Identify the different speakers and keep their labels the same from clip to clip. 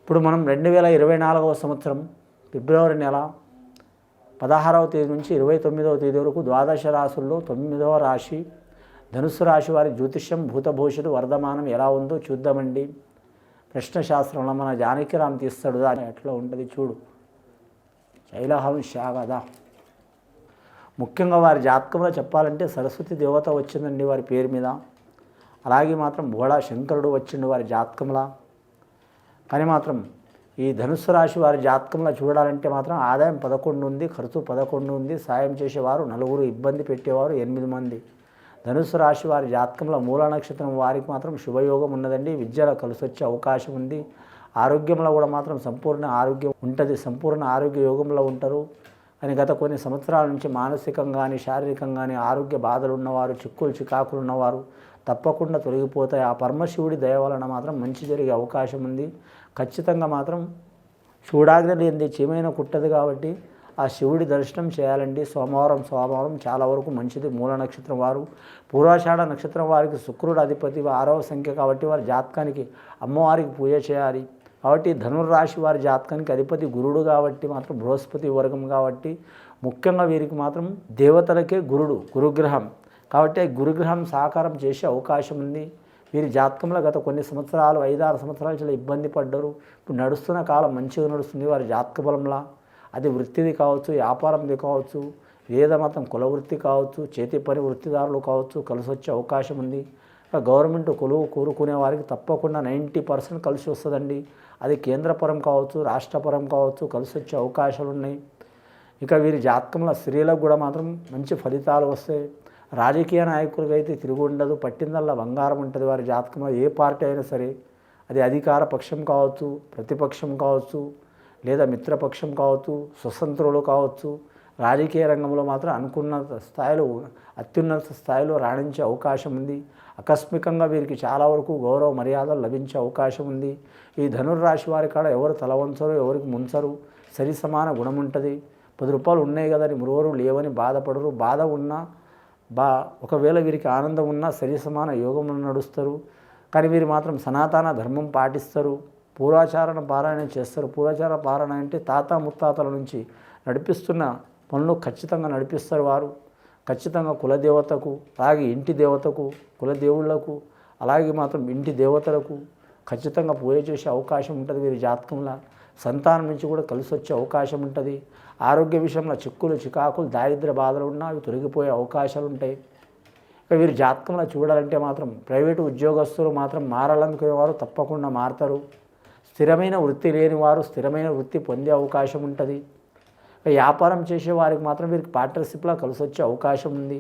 Speaker 1: ఇప్పుడు మనం 2024వ సంవత్సరం ఫిబ్రవరి నెల 16వ తేదీ నుంచి 29వ తేదీ వరకు ద్వాదశ రాశుల్లో 9వ రాశి ధనుస్సు రాశి వారి జ్యోతిష్యం భూతభవిష్యత్తు వర్ధమానం ఎలా ఉందో చూద్దామండి. ప్రశ్నశాస్త్రంలో మన జానకిరామ్ తీస్తాడు, దాని ఎట్లా ఉంటుంది చూడు. శైలహం శాగదా. ముఖ్యంగా వారి జాతకంలో చెప్పాలంటే సరస్వతి దేవత వచ్చిందండి వారి పేరు మీద. అలాగే మాత్రం బోళా శంకరుడు వచ్చిండు వారి జాతకంలో. కానీ మాత్రం ఈ ధనుస్సు రాశి వారి జాతకంలో చూడాలంటే మాత్రం ఆదాయం 11 ఉంది, ఖర్చు 11 ఉంది, సాయం చేసేవారు 4, ఇబ్బంది పెట్టేవారు 8 మంది. ధనుస్సు రాశి వారి జాతకంలో మూల నక్షత్రం వారికి మాత్రం శుభయోగం ఉన్నదండి. విద్యలో కలిసి వచ్చే అవకాశం ఉంది. ఆరోగ్యంలో కూడా మాత్రం సంపూర్ణ ఆరోగ్యం ఉంటుంది, సంపూర్ణ ఆరోగ్య యోగంలో ఉంటారు. కానీ గత కొన్ని సంవత్సరాల నుంచి మానసికంగా కానీ శారీరకంగా కానీ ఆరోగ్య బాధలు ఉన్నవారు, చిక్కులు చికాకులు ఉన్నవారు తప్పకుండా తొలగిపోతాయి. ఆ పరమశివుడి దయ వలన మాత్రం మంచి జరిగే అవకాశం ఉంది. ఖచ్చితంగా మాత్రం చూడాగ్ని లేనిది చీమైన కుట్టదు కాబట్టి ఆ శివుడి దర్శనం చేయాలండి. సోమవారం చాలా వరకు మంచిది. మూల నక్షత్రం వారు, పూర్వాషాఢ నక్షత్రం వారికి శుక్రుడు అధిపతి 6వ సంఖ్య కాబట్టి వారి జాతకానికి అమ్మవారికి పూజ చేయాలి. కాబట్టి ధనుర్రాశి వారి జాతకానికి అధిపతి గురుడు కాబట్టి మాత్రం బృహస్పతి వర్గం కాబట్టి ముఖ్యంగా వీరికి మాత్రం దేవతలకే గురుగ్రహం కాబట్టి గురుగ్రహం సహకారం చేసే అవకాశం ఉంది. వీరి జాతకంలో గత కొన్ని సంవత్సరాలు 5-6 సంవత్సరాలు చాలా ఇబ్బంది పడ్డారు. ఇప్పుడు నడుస్తున్న కాలం మంచిగా నడుస్తుంది వారి జాతక బలంలా. అది వృత్తిది కావచ్చు, వ్యాపారంది కావచ్చు, వేద మతం కుల వృత్తి కావచ్చు, చేతి పని వృత్తిదారులు కావచ్చు, కలిసి వచ్చే అవకాశం ఉంది. గవర్నమెంట్ కొలువు కోరుకునే వారికి తప్పకుండా 90% కలిసి వస్తుందండి. అది కేంద్రపరం కావచ్చు, రాష్ట్రపరం కావచ్చు, కలిసి వచ్చే అవకాశాలు ఉన్నాయి. ఇక వీరి జాతకంలో స్త్రీలకు కూడా మాత్రం మంచి ఫలితాలు వస్తాయి. రాజకీయ నాయకులకి అయితే తిరుగు ఉండదు, పట్టిందల్లా బంగారం ఉంటుంది. వారి జాతకంలో ఏ పార్టీ అయినా సరే, అది అధికార పక్షం కావచ్చు, ప్రతిపక్షం కావచ్చు, లేదా మిత్రపక్షం కావచ్చు, స్వతంత్రులు కావచ్చు, రాజకీయ రంగంలో మాత్రం అనుకున్న స్థాయిలో అత్యున్నత స్థాయిలో రాణించే అవకాశం ఉంది. ఆకస్మికంగా వీరికి చాలా వరకు గౌరవ మర్యాదలు లభించే అవకాశం ఉంది. ఈ ధనుర్రాశి వారి కాడ ఎవరు తలవంచరు, ఎవరికి ముంచరు, సరి సమాన గుణం ఉంటుంది. 10 రూపాయలు ఉన్నాయి కదని మురువరు లేవని బాధపడరు. బాధ ఉన్నా ఒకవేళ వీరికి ఆనందం ఉన్నా సరి సమాన యోగం నడుస్తారు. కానీ వీరు మాత్రం సనాతన ధర్మం పాటిస్తారు, పూర్వాచారణ పారాయణ చేస్తారు. పూర్వాచార పారాయణ అంటే తాత ముత్తాతల నుంచి నడిపిస్తున్న పనులు ఖచ్చితంగా నడిపిస్తారు వారు. ఖచ్చితంగా కులదేవతకు, అలాగే ఇంటి దేవతకు, కులదేవుళ్లకు, అలాగే మాత్రం ఇంటి దేవతలకు ఖచ్చితంగా పూజ చేసే అవకాశం ఉంటుంది. వీరి జాతకంలో సంతానం నుంచి కూడా కలిసి వచ్చే అవకాశం ఉంటుంది. ఆరోగ్య విషయంలో చిక్కులు చికాకులు దారిద్ర్య బాధలు ఉన్నా అవి తొలగిపోయే అవకాశాలు ఉంటాయి. ఇక వీరి జాతకంలో చూడాలంటే మాత్రం ప్రైవేటు ఉద్యోగస్తులు మాత్రం మారాలనుకునేవారు తప్పకుండా మారతారు. స్థిరమైన వృత్తి లేని వారు స్థిరమైన వృత్తి పొందే అవకాశం ఉంటుంది. వ్యాపారం చేసే వారికి మాత్రం వీరికి పార్ట్నర్షిప్లో కలిసి వచ్చే అవకాశం ఉంది.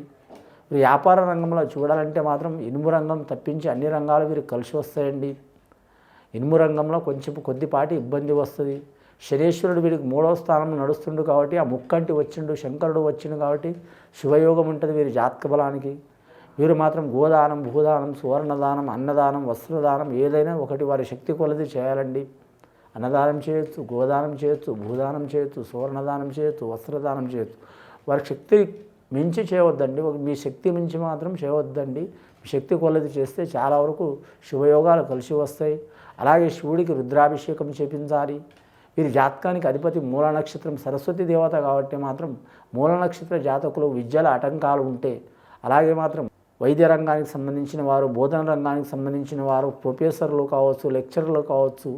Speaker 1: వ్యాపార రంగంలో చూడాలంటే మాత్రం ఇనుము రంగం తప్పించి అన్ని రంగాలు వీరికి కలిసి వస్తాయండి. ఇనుము రంగంలో కొద్దిపాటి ఇబ్బంది వస్తుంది. శనేశ్వరుడు వీరికి 3వ స్థానంలో నడుస్తుండు కాబట్టి ఆ ముక్కంటి వచ్చిండు, శంకరుడు వచ్చిండు కాబట్టి శుభయోగం ఉంటుంది వీరి జాతక బలానికి. వీరు మాత్రం గోదానం, భూదానం, సువర్ణదానం, అన్నదానం, వస్త్రదానం ఏదైనా ఒకటి వారి శక్తి కొలది చేయాలండి. అన్నదానం చేయొచ్చు, గోదానం చేయొచ్చు, భూదానం చేయొచ్చు, సువర్ణదానం చేయొచ్చు, వస్త్రదానం చేయొచ్చు. వారి శక్తి మించి చేయవద్దండి. మీ శక్తి మించి మాత్రం చేయవద్దండి. మీ శక్తి కొలది చేస్తే చాలా వరకు శుభయోగాలు కలిసి వస్తాయి. అలాగే శివుడికి రుద్రాభిషేకం చేపించాలి. వీరి జాతకానికి అధిపతి మూల నక్షత్రం సరస్వతి దేవత కాబట్టి మాత్రం మూల నక్షత్ర జాతకులు విద్యల ఆటంకాలు ఉంటే, అలాగే మాత్రం వైద్య రంగానికి సంబంధించిన వారు, బోధన రంగానికి సంబంధించిన వారు, ప్రొఫెసర్లు కావచ్చు, లెక్చరర్లు కావచ్చు,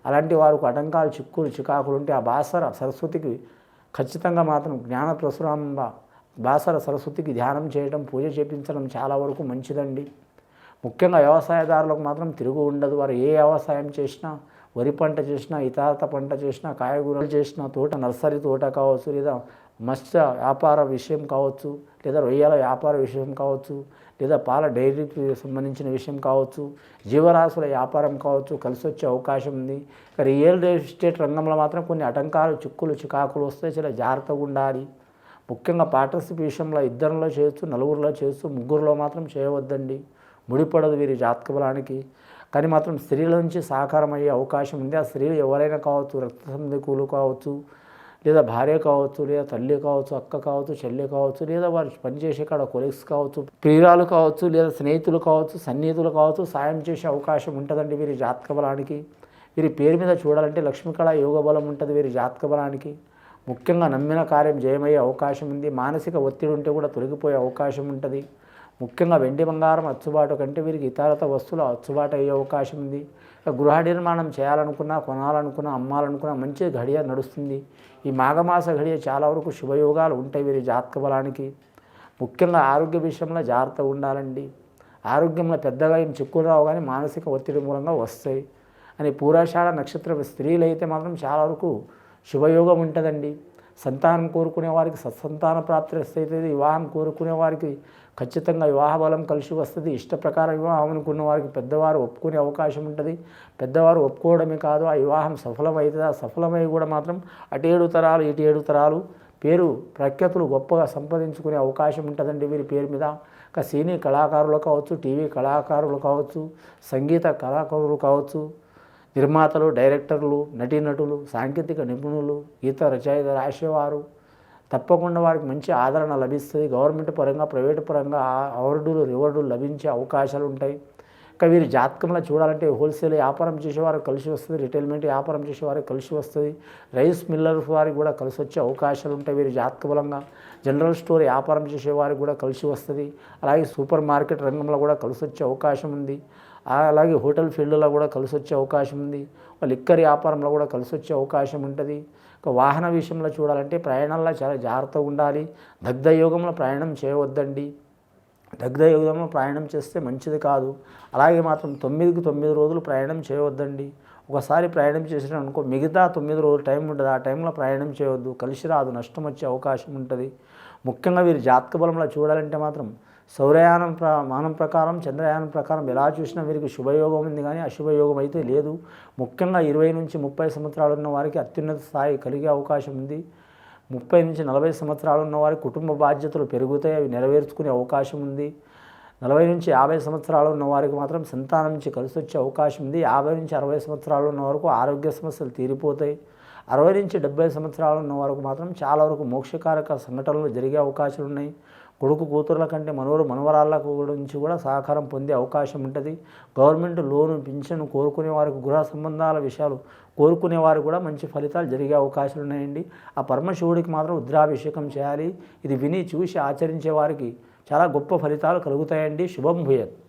Speaker 1: అలాంటి వారికి ఆటంకాలు చిక్కులు చికాకులు ఉంటే ఆ బాసర సరస్వతికి ఖచ్చితంగా మాత్రం జ్ఞాన ప్రసురాంబ బాసర సరస్వతికి ధ్యానం చేయడం, పూజ చేపించడం చాలా వరకు మంచిదండి. ముఖ్యంగా వ్యవసాయదారులకు మాత్రం తిరుగు ఉండదు. వారు ఏ వ్యవసాయం చేసినా, వరి పంట చేసినా, ఇతరత పంట చేసినా, కాయగూరలు చేసినా, తోట నర్సరీ తోట కావచ్చు, లేదా మత్స్య వ్యాపార విషయం కావచ్చు, లేదా రొయ్యల వ్యాపార విషయం కావచ్చు, లేదా పాల డైరీకి సంబంధించిన విషయం కావచ్చు, జీవరాశుల వ్యాపారం కావచ్చు, కలిసి వచ్చే అవకాశం ఉంది. ఇక రియల్ ఎస్టేట్ రంగంలో మాత్రం కొన్ని ఆటంకాలు చిక్కులు చికాకులు వస్తాయి, చాలా జాగ్రత్తగా ఉండాలి. ముఖ్యంగా పార్ట్నర్షిప్ విషయంలో 2లో చేయొచ్చు, 4లో చేయొచ్చు, 3లో మాత్రం చేయవద్దండి. ముడిపడదు వీరి జాతక బలానికి. కానీ మాత్రం స్త్రీల నుంచి సహకారం అయ్యే అవకాశం ఉంది. ఆ స్త్రీలు ఎవరైనా కావచ్చు, రక్త సంబంధికులు కావచ్చు, లేదా భార్య కావచ్చు, లేదా తల్లి కావచ్చు, అక్క కావచ్చు, చెల్లి కావచ్చు, లేదా వారు పనిచేసే కాడ కొలీగ్స్ కావచ్చు, ప్రియురాలు కావచ్చు, లేదా స్నేహితులు కావచ్చు, సన్నిహితులు కావచ్చు, సాయం చేసే అవకాశం ఉంటుందండి వీరి జాతక బలానికి. వీరి పేరు మీద చూడాలంటే లక్ష్మీకళ యోగ బలం ఉంటుంది వీరి జాతక బలానికి. ముఖ్యంగా నమ్మిన కార్యం జయమయ్యే అవకాశం ఉంది. మానసిక ఒత్తిడి ఉంటే కూడా తొలగిపోయే అవకాశం ఉంటుంది. ముఖ్యంగా వెండి బంగారం అచ్చుబాటు కంటే వీరికి ఇతరత వస్తువులు అచ్చుబాటు అయ్యే అవకాశం ఉంది. గృహ నిర్మాణం చేయాలనుకున్నా, కొనాలనుకున్నా, అమ్మాలనుకున్నా మంచి ఘడియ నడుస్తుంది. ఈ మాఘమాస ఘడియ చాలా వరకు శుభయోగాలు ఉంటాయి వీరి జాతక బలానికి. ముఖ్యంగా ఆరోగ్య విషయంలో జాగ్రత్తగా ఉండాలండి. ఆరోగ్యంలో పెద్దగా ఏం చిక్కులు రావు, కానీ మానసిక ఒత్తిడి మూలంగా వస్తాయి. అని పూర్వాషాఢ నక్షత్రం స్త్రీలు అయితే మాత్రం చాలా వరకు శుభయోగం ఉంటుందండి. సంతానం కోరుకునే వారికి సత్సంతాన ప్రాప్తి అవుతుంది. వివాహం కోరుకునే వారికి ఖచ్చితంగా వివాహ బలం కలిసి వస్తుంది. ఇష్ట ప్రకారం వివాహం అనుకున్న వారికి పెద్దవారు ఒప్పుకునే అవకాశం ఉంటుంది. పెద్దవారు ఒప్పుకోవడమే కాదు, ఆ వివాహం సఫలమవుతుంది. ఆ సఫలమై కూడా మాత్రం అటు 7 తరాలు ఇటు 7 తరాలు పేరు ప్రఖ్యాతులు గొప్పగా సంపాదించుకునే అవకాశం ఉంటుందండి వీరి పేరు మీద. ఇంకా సినీ కళాకారులు కావచ్చు, టీవీ కళాకారులు కావచ్చు, సంగీత కళాకారులు కావచ్చు, నిర్మాతలు, డైరెక్టర్లు, నటీనటులు, సాంకేతిక నిపుణులు, గీత రచయిత రాసేవారు తప్పకుండా వారికి మంచి ఆదరణ లభిస్తుంది. గవర్నమెంట్ పరంగా, ప్రైవేటు పరంగా అవార్డులు, రివార్డులు లభించే అవకాశాలు ఉంటాయి. ఇంకా వీరి జాతకంలో చూడాలంటే హోల్సేల్ వ్యాపారం చేసేవారికి కలిసి వస్తుంది. రిటైల్మెంట్ వ్యాపారం చేసేవారికి కలిసి వస్తుంది. రైస్ మిల్లర్స్ వారికి కూడా కలిసి వచ్చే అవకాశాలు ఉంటాయి వీరి జాతక బలంగా. జనరల్ స్టోర్ వ్యాపారం చేసేవారికి కూడా కలిసి వస్తుంది. అలాగే సూపర్ మార్కెట్ రంగంలో కూడా కలిసి వచ్చే అవకాశం ఉంది. అలాగే హోటల్ ఫీల్డ్లో కూడా కలిసి వచ్చే అవకాశం ఉంది. లిక్కర్ వ్యాపారంలో కూడా కలిసి వచ్చే అవకాశం ఉంటుంది. ఇక వాహన విషయంలో చూడాలంటే ప్రయాణాల్లో చాలా జాగ్రత్తగా ఉండాలి. దగ్ధ యోగంలో ప్రయాణం చేయవద్దండి. దగ్ధ యోగంలో ప్రయాణం చేస్తే మంచిది కాదు. అలాగే మాత్రం 9కి 9 రోజులు ప్రయాణం చేయవద్దండి. ఒకసారి ప్రయాణం చేసినా అనుకో, మిగతా 9 రోజులు టైం ఉంటుంది. ఆ టైంలో ప్రయాణం చేయవద్దు, కలిసి రాదు, నష్టం వచ్చే అవకాశం ఉంటుంది. ముఖ్యంగా వీరి జాతక బలంలో చూడాలంటే మాత్రం సౌరయానం మానం ప్రకారం, చంద్రయానం ప్రకారం ఎలా చూసినా వీరికి శుభయోగం ఉంది, కానీ అశుభయోగం అయితే లేదు. ముఖ్యంగా 20 నుంచి 30 సంవత్సరాలు ఉన్న వారికి అత్యున్నత స్థాయి కలిగే అవకాశం ఉంది. 30 నుంచి 40 సంవత్సరాలు ఉన్న వారికి కుటుంబ బాధ్యతలు పెరుగుతాయి, అవి నెరవేర్చుకునే అవకాశం ఉంది. 40 నుంచి 50 సంవత్సరాలు ఉన్న వారికి మాత్రం సంతానం నుంచి కలిసి వచ్చే అవకాశం ఉంది. 50 నుంచి 60 సంవత్సరాలు ఉన్న వరకు ఆరోగ్య సమస్యలు తీరిపోతాయి. 60 నుంచి 70 సంవత్సరాలు ఉన్న వరకు మాత్రం చాలా వరకు మోక్షకారక సంఘటనలు జరిగే అవకాశాలు ఉన్నాయి. కొడుకు కూతుర్ల కంటే మనవరాళ్ళ గురించి కూడా సహకారం పొందే అవకాశం ఉంటుంది. గవర్నమెంట్ లోను, పింఛను కోరుకునే వారికి, గృహ సంబంధాల విషయాలు కోరుకునే వారికి కూడా మంచి ఫలితాలు జరిగే అవకాశాలు ఉన్నాయండి. ఆ పరమశివుడికి మాత్రం రుద్రాభిషేకం చేయాలి. ఇది విని చూసి ఆచరించే వారికి చాలా గొప్ప ఫలితాలు కలుగుతాయండి. శుభం భూయత్.